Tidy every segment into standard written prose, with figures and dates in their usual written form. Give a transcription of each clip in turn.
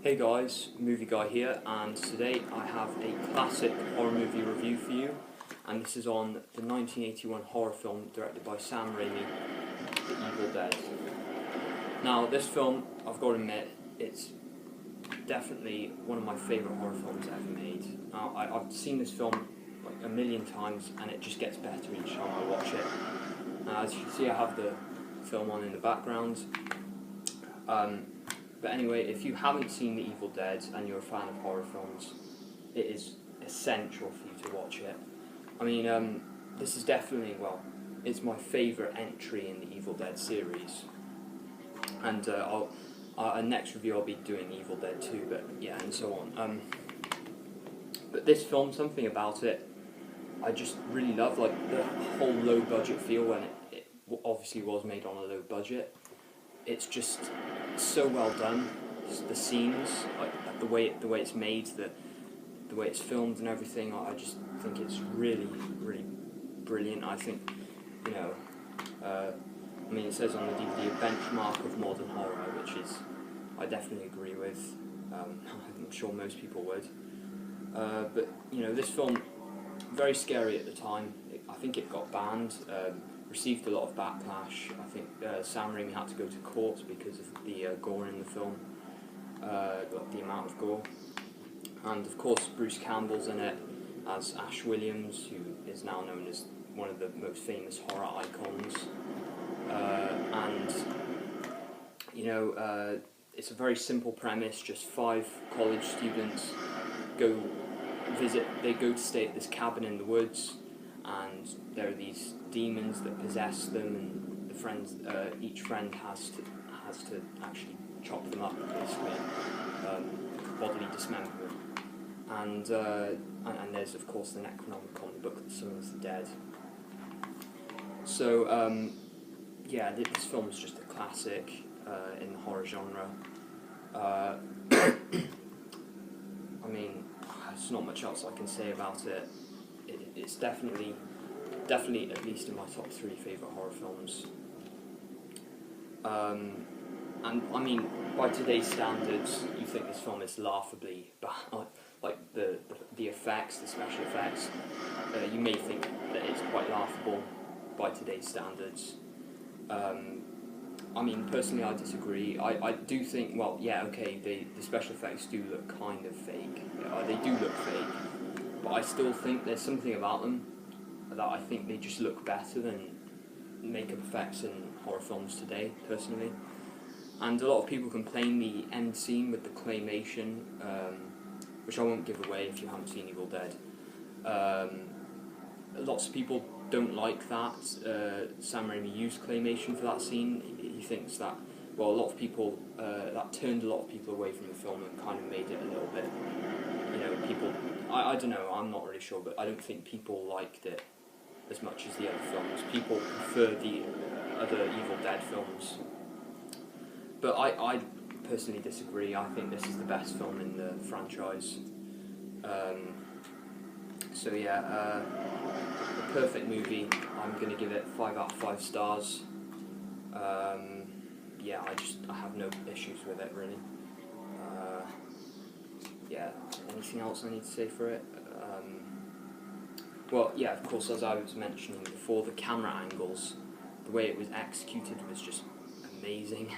Hey guys, Movie Guy here, and today I have a classic horror movie review for you, and this is on the 1981 horror film directed by Sam Raimi, The Evil Dead. Now, this film, I've got to admit, it's definitely one of my favourite horror films ever made. Now, I've seen this film like a million times, and it just gets better each time I watch it. As you can see, I have the film on in the background. But anyway, if you haven't seen The Evil Dead and you're a fan of horror films, it is essential for you to watch it. I mean, this is definitely, well, it's my favourite entry in the Evil Dead series. And next review I'll be doing Evil Dead 2, but yeah, and so on. But this film, something about it, I just really love, like the whole low budget feel when it obviously was made on a low budget. It's just so well done. The scenes, like the way it's made, the way it's filmed and everything. I just think it's really, really brilliant. I think, I mean, it says on the DVD a benchmark of modern horror, which is I definitely agree with. I'm sure most people would. But this film, very scary at the time. I think it got banned. Received a lot of backlash. I think Sam Raimi had to go to court because of the gore in the film, the amount of gore. And of course Bruce Campbell's in it as Ash Williams, who is now known as one of the most famous horror icons. It's a very simple premise, just 5 college students they go to stay at this cabin in the woods, and there are these demons that possess them, and each friend has to actually chop them up, basically, bodily dismember them. And there's of course the Necronomicon, the book that summons the dead. So this film is just a classic in the horror genre. I mean, there's not much else I can say about it. It's definitely at least in my top 3 favourite horror films. And I mean, by today's standards, you think this film is laughably bad. Like the effects, the special effects, you may think that it's quite laughable by today's standards. I mean, personally, I disagree. I do think, well, yeah, okay, the special effects do look kind of fake. They do look fake, but I still think there's something about them that I think they just look better than makeup effects in horror films today, personally. And a lot of people complain the end scene with the claymation, which I won't give away if you haven't seen Evil Dead. Lots of people don't like that. Sam Raimi used claymation for that scene. He thinks that, well, a lot of people, that turned a lot of people away from the film and kind of made it a little bit, people, I don't know, I'm not really sure, but I don't think people liked it as much as the other films. People prefer the other Evil Dead films. But I personally disagree. I think this is the best film in the franchise. A perfect movie. I'm going to give it 5 out of 5 stars. I have no issues with it, really. Anything else I need to say for it? Of course, as I was mentioning before, the camera angles, the way it was executed was just amazing.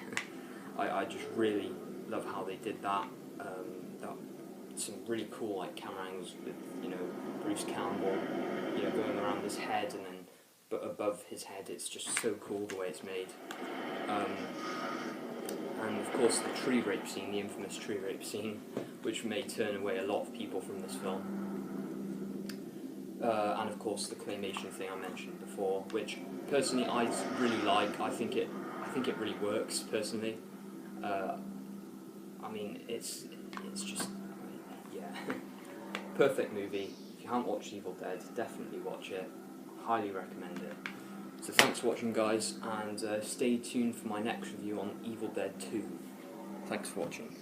I just really love how they did that. Some really cool camera angles with Bruce Campbell going around his head, but above his head, it's just so cool the way it's made. And of course the tree rape scene, the infamous tree rape scene, which may turn away a lot of people from this film. And of course the claymation thing I mentioned before, which personally I really like. I think it really works personally. I mean, it's just, perfect movie. If you haven't watched Evil Dead, definitely watch it. Highly recommend it. So thanks for watching, guys, and stay tuned for my next review on Evil Dead 2. Thanks for watching.